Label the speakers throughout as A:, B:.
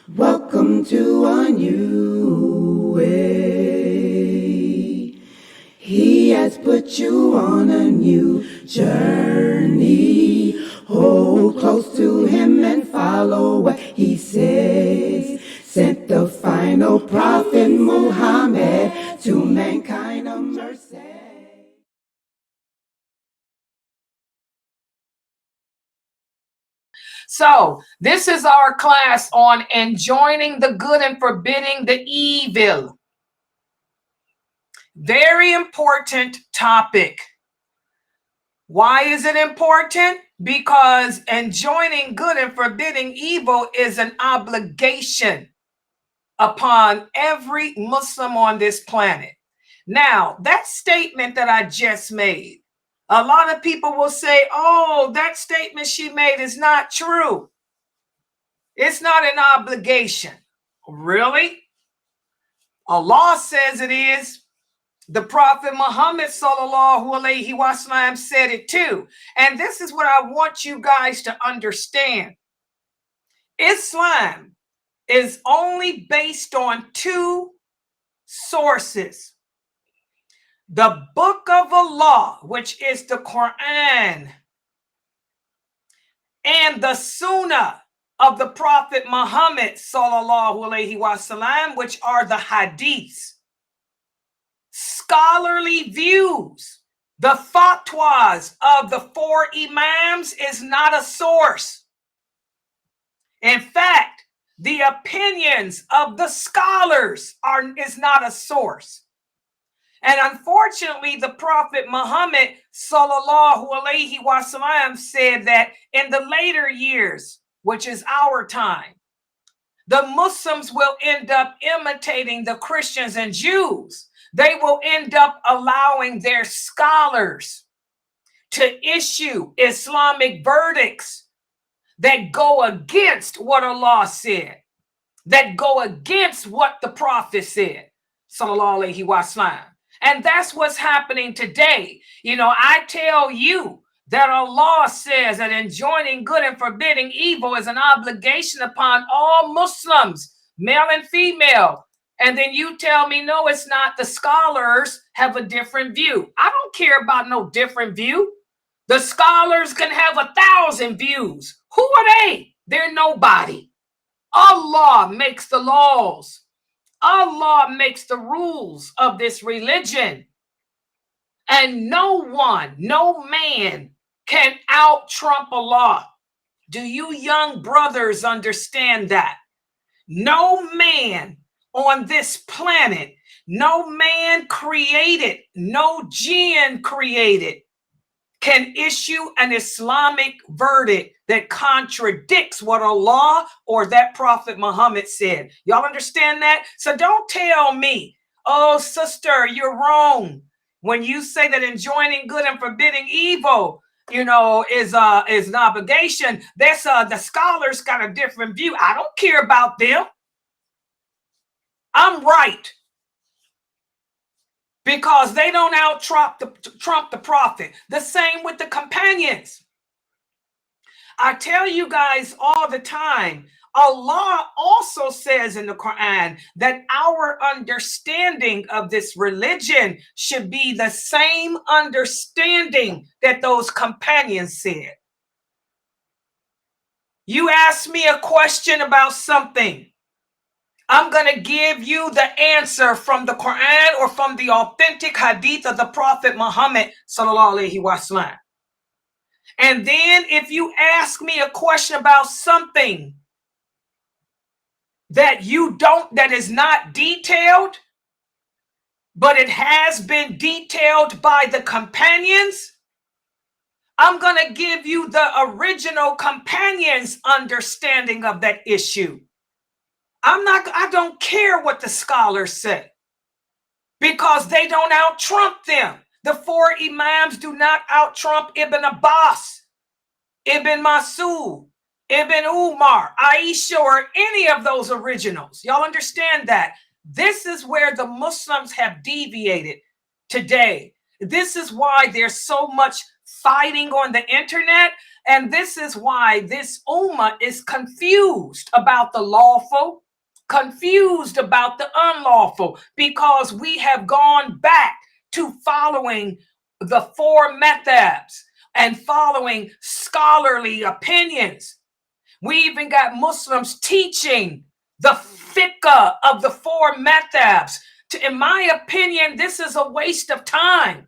A: Welcome to a new way. He has put you on a new journey. Hold close to him and follow what he says. Sent the final prophet Muhammad to mankind a mercy.
B: So this is our class on enjoining the good and forbidding the evil. Very important topic. Why is it important? Because enjoining good and forbidding evil is an obligation upon every Muslim on this planet. Now, that statement that I just made, a lot of people will say, oh, that statement she made is not true. It's not an obligation. Really? Allah says it is. The Prophet Muhammad sallallahu alaihi wasallam said it too. And this is what I want you guys to understand. Islam is only based on two sources. The book of Allah, which is the Quran, and the Sunnah of the Prophet Muhammad sallallahu alaihi wasallam, which are the hadiths. Scholarly views, the fatwas of the four Imams is not a source. In fact, the opinions of the scholars is not a source. And unfortunately, the Prophet Muhammad sallallahu alaihi wasallam said that in the later years, which is our time, the Muslims will end up imitating the Christians and Jews. They will end up allowing their scholars to issue Islamic verdicts that go against what Allah said, that go against what the Prophet said, sallallahu alaihi wasallam. And that's what's happening today. You know, I tell you that Allah says that enjoining good and forbidding evil is an obligation upon all Muslims, male and female. And then you tell me, no, it's not. The scholars have a different view. I don't care about no different view. The scholars can have 1,000 views. Who are they? They're nobody. Allah makes the laws. Allah makes the rules of this religion. And no one, no man can out-trump Allah. Do you young brothers understand that? No man on this planet, no man created, no jinn created, can issue an Islamic verdict that contradicts what Allah or that Prophet Muhammad said. Y'all understand that? So don't tell me, oh, sister, you're wrong when you say that enjoining good and forbidding evil, you know, is an obligation. That's the scholars got a different view. I don't care about them. I'm right. Because they don't out-trump the prophet. The same with the companions. I tell you guys all the time, Allah also says in the Quran that our understanding of this religion should be the same understanding that those companions said. You ask me a question about something, I'm going to give you the answer from the Quran or from the authentic hadith of the Prophet Muhammad sallallahu alaihi wasallam. And then if you ask me a question about something that that is not detailed, but it has been detailed by the companions, I'm going to give you the original companions' understanding of that issue. I don't care what the scholars say, because they don't out-trump them. The four Imams do not out-trump Ibn Abbas, Ibn Masud, Ibn Umar, Aisha, or any of those originals. Y'all understand that? This is where the Muslims have deviated today. This is why there's so much fighting on the internet. And this is why this ummah is confused about the lawful, confused about the unlawful, because we have gone back to following the four madhabs and following scholarly opinions. We even got Muslims teaching the fiqh of the four madhabs. In my opinion, this is a waste of time.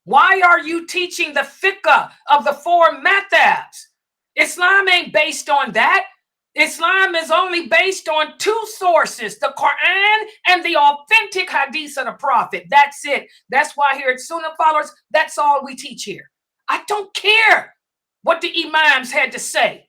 B: Why are you teaching the fiqh of the four madhabs? Islam ain't based on that. Islam is only based on two sources, the Quran and the authentic hadith of the Prophet. That's it. That's why here at Sunnahfollowers, that's all we teach here. I don't care what the Imams had to say.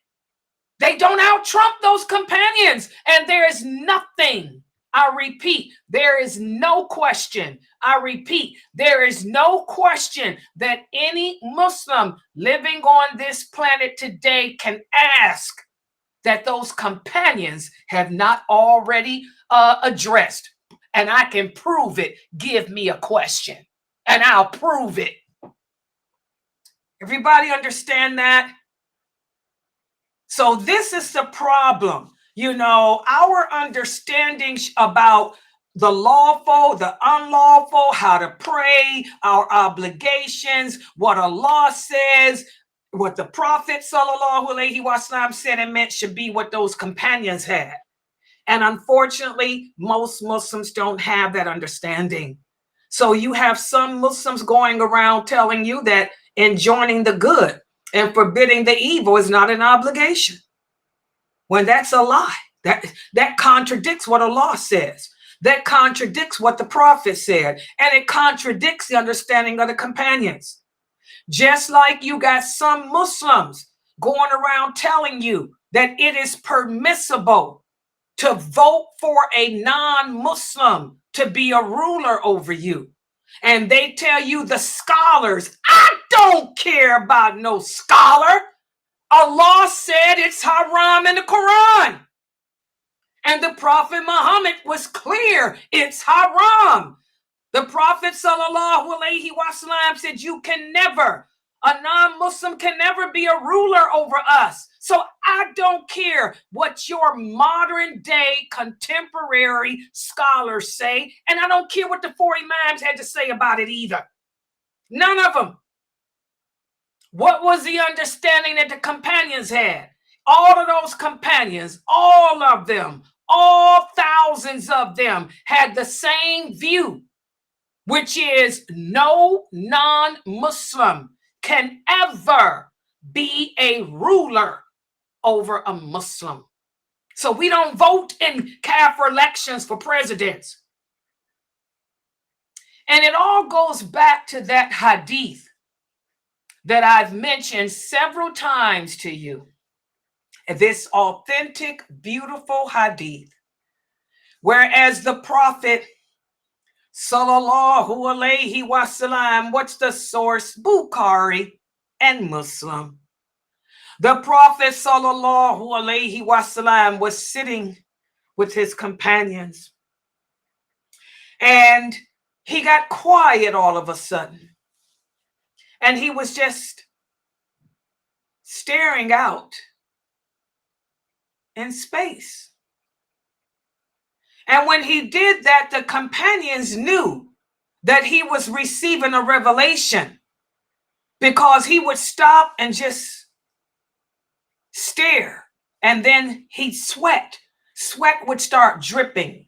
B: They don't out-trump those companions, and there is nothing. I repeat, there is no question. I repeat, there is no question that any Muslim living on this planet today can ask that those companions have not already addressed. And I can prove it. Give me a question, and I'll prove it. Everybody understand that? So this is the problem. You know, our understanding about the lawful, the unlawful, how to pray, our obligations, what Allah says, what the Prophet sallallahu alaihi wasallam said and meant should be what those companions had. And unfortunately, most Muslims don't have that understanding. So you have some Muslims going around telling you that enjoining the good and forbidding the evil is not an obligation, when that's a lie. That contradicts what Allah says. That contradicts what the Prophet said, and it contradicts the understanding of the companions. Just like you got some Muslims going around telling you that it is permissible to vote for a non-Muslim to be a ruler over you. And they tell you the scholars, I don't care about no scholar. Allah said it's haram in the Quran. And the Prophet Muhammad was clear, it's haram. The Prophet sallallahu alaihi wasallam said a non-Muslim can never be a ruler over us. So I don't care what your modern day contemporary scholars say, and I don't care what the four Imams had to say about it either. None of them. What was the understanding that the companions had? All of those companions, all of them, all thousands of them had the same view, which is no non-Muslim can ever be a ruler over a Muslim. So we don't vote in Kafir elections for presidents. And it all goes back to that hadith that I've mentioned several times to you. This authentic, beautiful hadith. Whereas the Prophet sallallahu alaihi wasallam, what's the source? Bukhari and Muslim. The Prophet sallallahu alaihi wasallam was sitting with his companions, and he got quiet all of a sudden, and he was just staring out in space. And when he did that, the companions knew that he was receiving a revelation, because he would stop and just stare, and then he'd sweat. Sweat would start dripping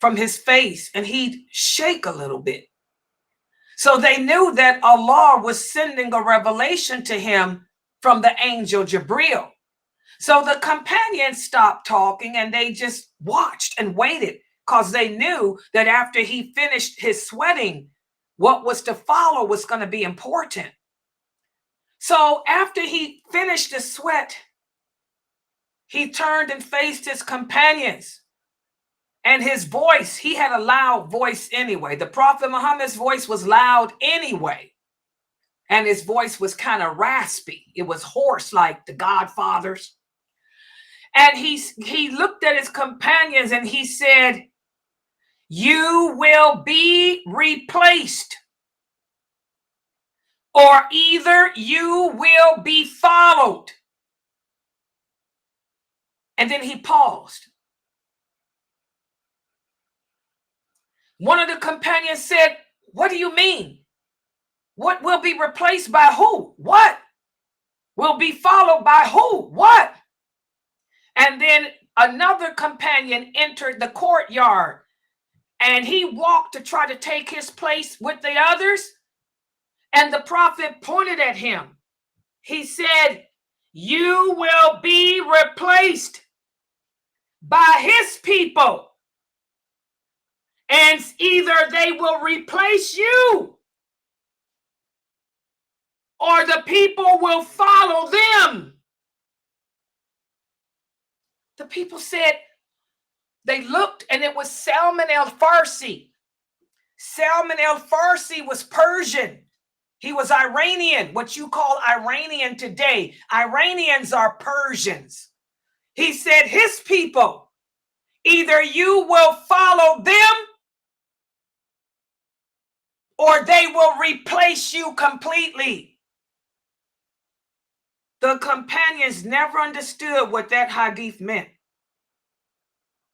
B: from his face, and he'd shake a little bit. So they knew that Allah was sending a revelation to him from the angel Jibril. So the companions stopped talking, and they just watched and waited, because they knew that after he finished his sweating, what was to follow was going to be important. So after he finished the sweat, he turned and faced his companions. And his voice, he had a loud voice anyway. The Prophet Muhammad's voice was loud anyway. And his voice was kind of raspy. It was hoarse like the Godfathers. And he looked at his companions and he said, "You will be replaced or either you will be followed. And then he paused. One of the companions said, what do you mean? What will be replaced by who? What? Will be followed by who? What? And then another companion entered the courtyard, and he walked to try to take his place with the others. And the prophet pointed at him. He said, you will be replaced by his people. And either they will replace you, or the people will follow them. The people said, they looked, and it was Salman al-Farsi. Salman al-Farsi was Persian. He was Iranian, what you call Iranian today. Iranians are Persians. He said, his people, either you will follow them, or they will replace you completely. The companions never understood what that hadith meant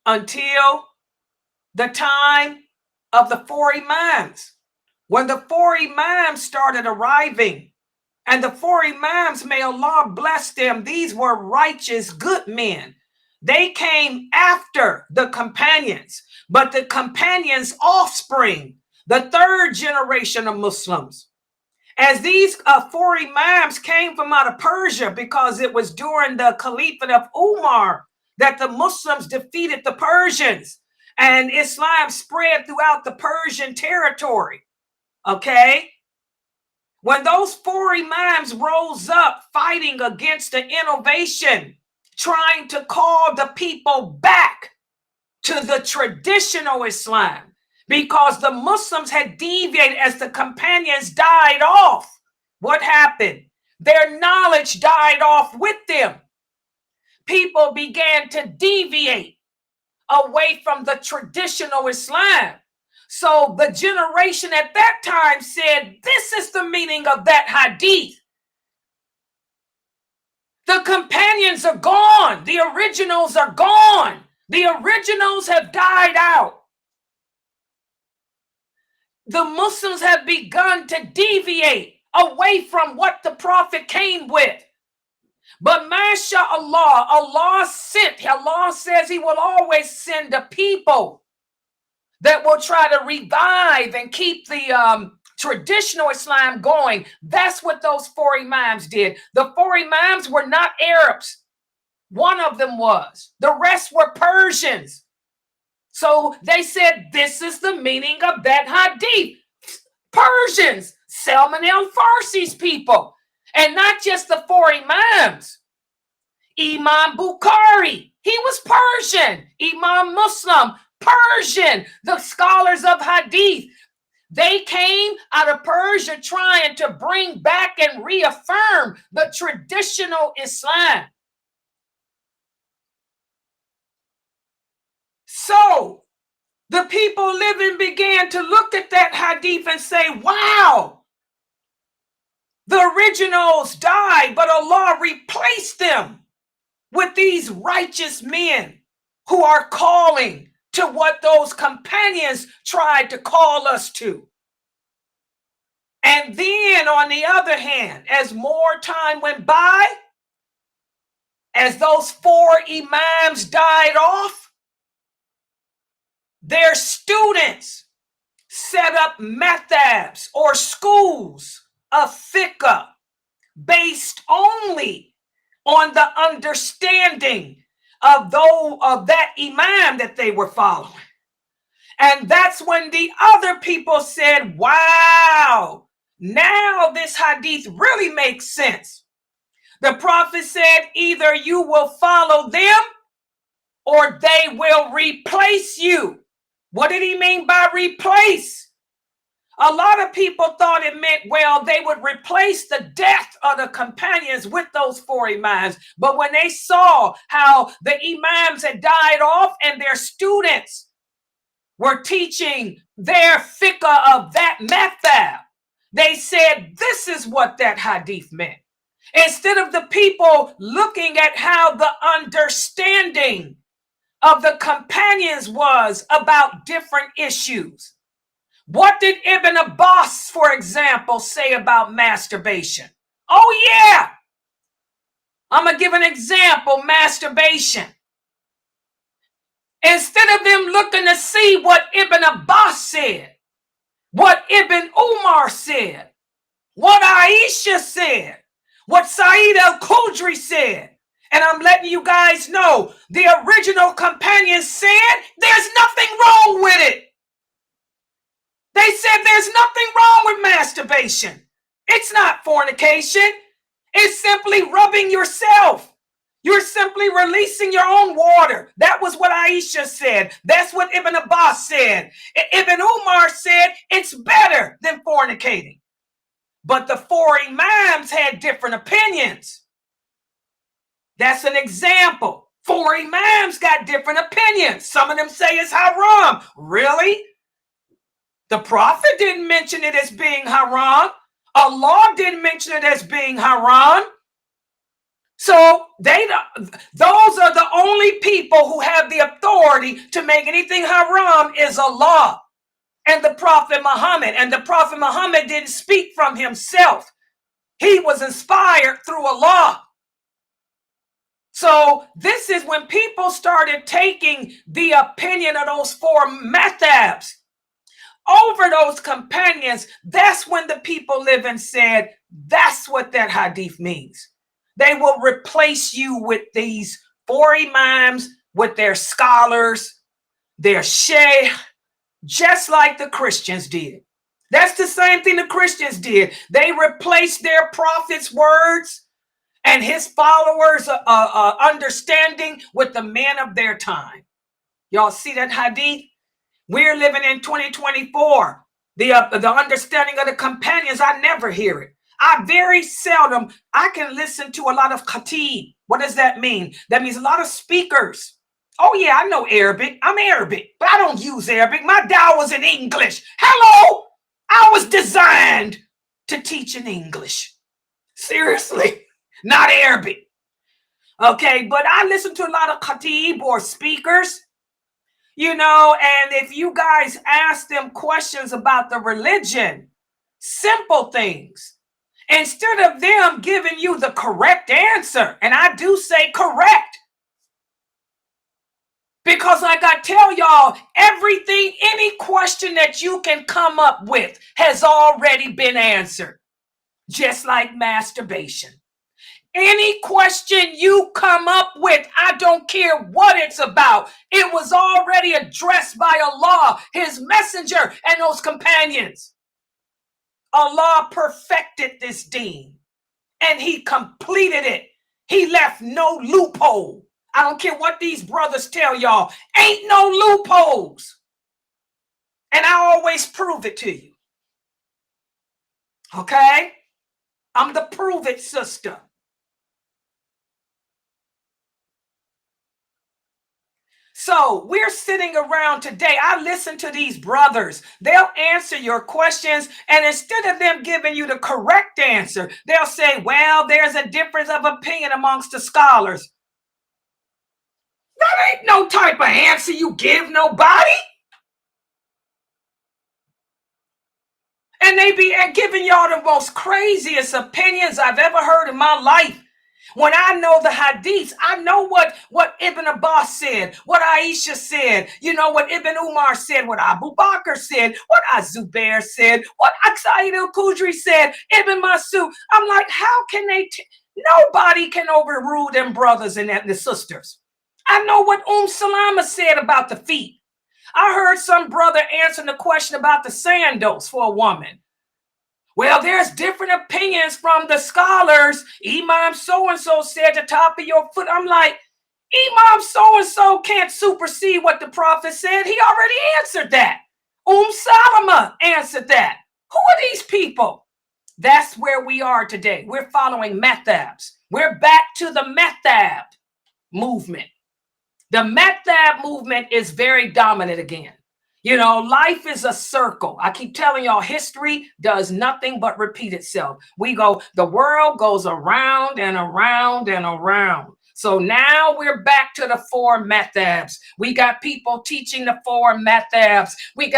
B: until the time of the four Imams. When the four Imams started arriving, and the four Imams, may Allah bless them, these were righteous, good men. They came after the companions, but the companions' offspring, the third generation of Muslims. As these four Imams came from out of Persia, because it was during the Caliphate of Umar that the Muslims defeated the Persians, and Islam spread throughout the Persian territory. Okay? When those four Imams rose up fighting against the innovation, trying to call the people back to the traditional Islam, because the Muslims had deviated as the companions died off. What happened? Their knowledge died off with them. People began to deviate away from the traditional Islam. So the generation at that time said, this is the meaning of that hadith. The companions are gone. The originals are gone. The originals have died out. The Muslims have begun to deviate away from what the Prophet came with. But mashallah, Allah says he will always send a people that will try to revive and keep the traditional Islam going. That's what those four Imams did. The four Imams were not Arabs. One of them was. The rest were Persians. So they said, this is the meaning of that hadith. Persians, Salman al-Farsi's people. And not just the four Imams. Imam Bukhari, he was Persian. Imam Muslim, Persian. The scholars of hadith, they came out of Persia trying to bring back and reaffirm the traditional Islam. So the people living began to look at that hadith and say, wow, the originals died, but Allah replaced them with these righteous men who are calling to what those companions tried to call us to. And then on the other hand, as more time went by, as those four Imams died off, their students set up mathabs or schools of fiqh based only on the understanding of that Imam that they were following. And that's when the other people said, wow, now this hadith really makes sense. The Prophet said, either you will follow them or they will replace you. What did he mean by replace? A lot of people thought it meant, well, they would replace the death of the companions with those four Imams. But when they saw how the Imams had died off and their students were teaching their fiqh of that madhab, They said this is what that hadith meant. Instead of the people looking at how the understanding of the companions was about different issues. What did Ibn Abbas, for example, say about masturbation? Oh yeah, I'm going to give an example, masturbation. Instead of them looking to see what Ibn Abbas said, what Ibn Umar said, what Aisha said, what Sa'id al-Khudri said, and I'm letting you guys know, the original companions said there's nothing wrong with it. They said there's nothing wrong with masturbation. It's not fornication. It's simply rubbing yourself. You're simply releasing your own water. That was what Aisha said. That's what Ibn Abbas said. Ibn Umar said it's better than fornicating. But the four Imams had different opinions. That's an example. Four Imams got different opinions. Some of them say it's haram. Really? The Prophet didn't mention it as being haram. Allah didn't mention it as being haram. So those are the only people who have the authority to make anything haram is Allah and the Prophet Muhammad. And the Prophet Muhammad didn't speak from himself. He was inspired through Allah. So this is when people started taking the opinion of those four madhabs over those companions. That's when the people living said, that's what that hadith means. They will replace you with these four Imams, with their scholars, their sheikh, just like the Christians did. That's the same thing the Christians did. They replaced their prophet's words and his followers' understanding with the men of their time. Y'all see that hadith? We're living in 2024. The understanding of the companions, I never hear it. I very seldom, I can listen to a lot of khatib. What does that mean? That means a lot of speakers. Oh yeah, I know Arabic. I'm Arabic, but I don't use Arabic. My dawah was in English. Hello, I was designed to teach in English. Seriously, not Arabic. Okay, but I listen to a lot of khatib or speakers, you know, and if you guys ask them questions about the religion, simple things, instead of them giving you the correct answer, and I do say correct, because like I tell y'all, everything, any question that you can come up with has already been answered, just like masturbation. Any question you come up with, I don't care what it's about, it was already addressed by Allah, his messenger, and those companions. Allah perfected this deen and he completed it. He left no loophole. I don't care what these brothers tell y'all, ain't no loopholes. And I always prove it to you. Okay? I'm the prove it sister. So we're sitting around today. I listen to these brothers. They'll answer your questions, and instead of them giving you the correct answer, they'll say, well, there's a difference of opinion amongst the scholars. That ain't no type of answer you give nobody. And they be giving y'all the most craziest opinions I've ever heard in my life. When I know the hadiths, I know what Ibn Abbas said, what Aisha said, you know, what Ibn Umar said, what Abu Bakr said, what Az-Zubair said, what Sa'id al-Khudri said, Ibn Masud. I'm like, how can they? Nobody can overrule them brothers and the sisters. I know what Salama said about the feet. I heard some brother answering the question about the sandals for a woman. Well, there's different opinions from the scholars. Imam so-and-so said the top of your foot. I'm like, Imam so-and-so can't supersede what the prophet said. He already answered that. Salama answered that. Who are these people? That's where we are today. We're following madhabs. We're back to the madhab movement. The madhab movement is very dominant again. You know, life is a circle. I keep telling y'all, history does nothing but repeat itself. The world goes around and around and around. So now we're back to the four methods. We got people teaching the four methods. Who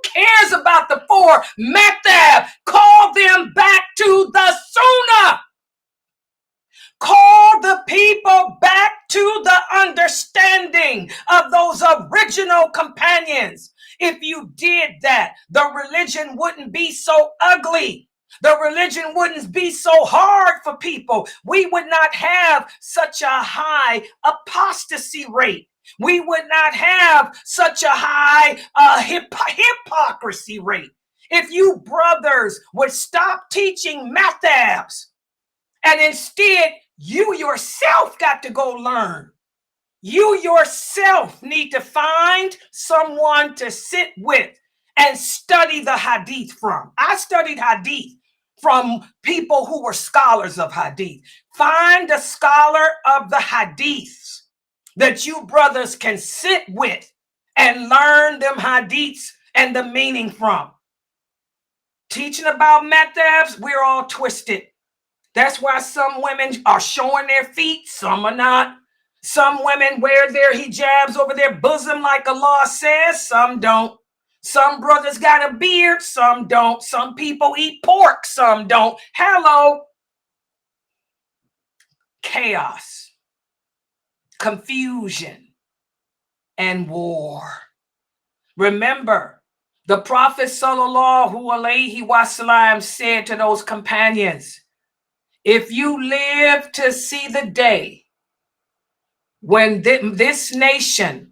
B: cares about the four methods? Call them back to the Sunnah. Call the people back to the understanding of those original companions. If you did that, the religion wouldn't be so ugly. The religion wouldn't be so hard for people. We would not have such a high apostasy rate. We would not have such a high hypocrisy rate. If you brothers would stop teaching methods and instead you yourself got to go learn. You yourself need to find someone to sit with and study the hadith from. I studied hadith from people who were scholars of hadith. Find a scholar of the hadiths that you brothers can sit with and learn them hadiths and the meaning from. Teaching about methods, we're all twisted. That's why some women are showing their feet, some are not. Some women wear their hijabs over their bosom like Allah says, some don't. Some brothers got a beard, some don't. Some people eat pork, some don't. Hello. Chaos, confusion, and war. Remember, the Prophet sallallahu alaihi wasallam said to those companions, if you live to see the day when this nation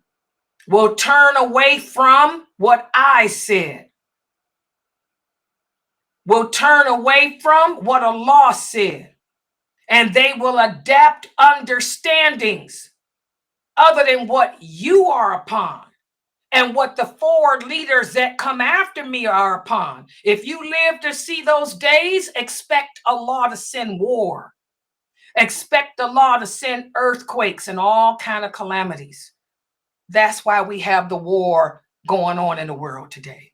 B: will turn away from what I said, will turn away from what Allah said, and they will adapt understandings other than what you are upon and what the forward leaders that come after me are upon. If you live to see those days, expect Allah to send war. Expect Allah to send earthquakes and all kind of calamities. That's why we have the war going on in the world today.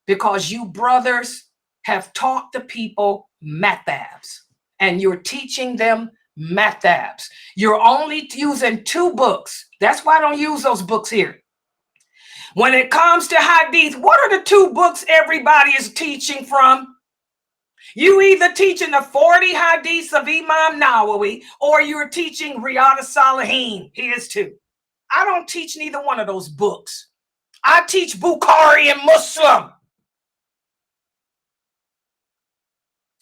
B: Because you brothers have taught the people methods, and you're teaching them methods. You're only using 2 books. That's why I don't use those books here. When it comes to hadith, what are the 2 books everybody is teaching from? You either teaching the 40 hadiths of Imam Nawawi or you're teaching Riyadh Salihin. Here's 2. I don't teach neither one of those books. I teach Bukhari and Muslim.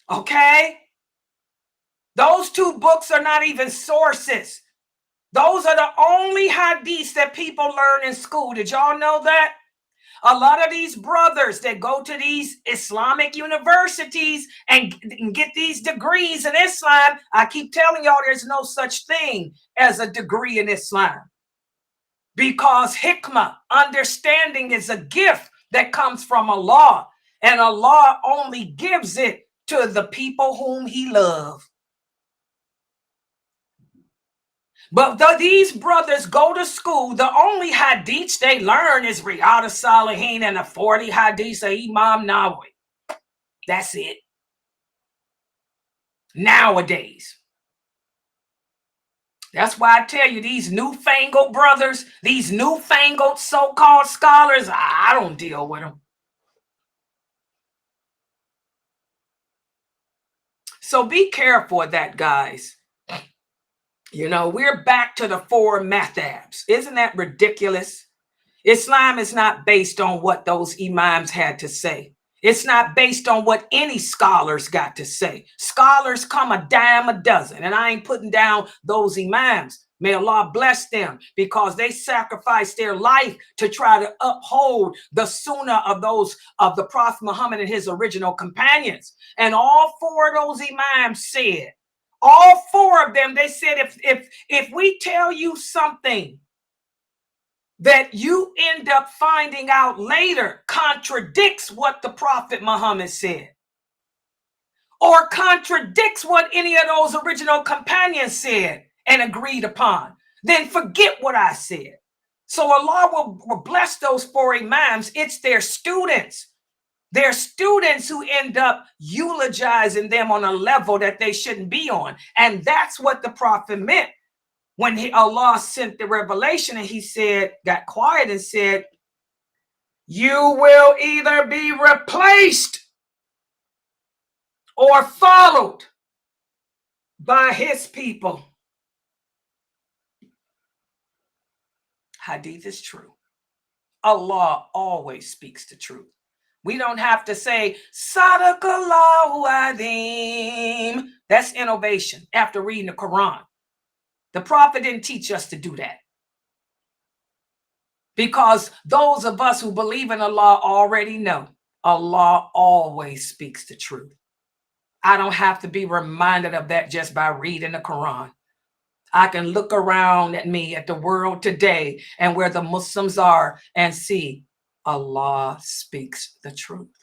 B: Okay? Those 2 books are not even sources. Those are the only hadiths that people learn in school. Did y'all know that? A lot of these brothers that go to these Islamic universities and get these degrees in Islam, I keep telling y'all there's no such thing as a degree in Islam. Because hikmah, understanding, is a gift that comes from Allah. And Allah only gives it to the people whom He loves. But these brothers go to school, the only hadiths they learn is Riyadh Salihin and the 40 hadiths of Imam Nawawi. That's it. Nowadays. That's why I tell you, these newfangled brothers, these newfangled so-called scholars, I don't deal with them. So be careful of that, guys. You know, we're back to the 4 methods. Isn't that ridiculous? Islam is not based on what those Imams had to say. It's not based on what any scholars got to say. Scholars come a dime a dozen, and I ain't putting down those Imams. May Allah bless them, because they sacrificed their life to try to uphold the sunnah of the Prophet Muhammad and his original companions. And all 4 of those Imams said, all 4 of them, they said, if we tell you something that you end up finding out later contradicts what the Prophet Muhammad said, or contradicts what any of those original companions said and agreed upon, then forget what I said. So Allah will bless those 4 Imams. It's their students. They're students who end up eulogizing them on a level that they shouldn't be on. And that's what the Prophet meant when Allah sent the revelation, and he said, got quiet and said, you will either be replaced or followed by his people. Hadith is true. Allah always speaks the truth. We don't have to say, Sadaqallahu Adim. That's innovation after reading the Quran. The Prophet didn't teach us to do that. Because those of us who believe in Allah already know Allah always speaks the truth. I don't have to be reminded of that just by reading the Quran. I can look around at me, at the world today, and where the Muslims are, and see Allah speaks the truth.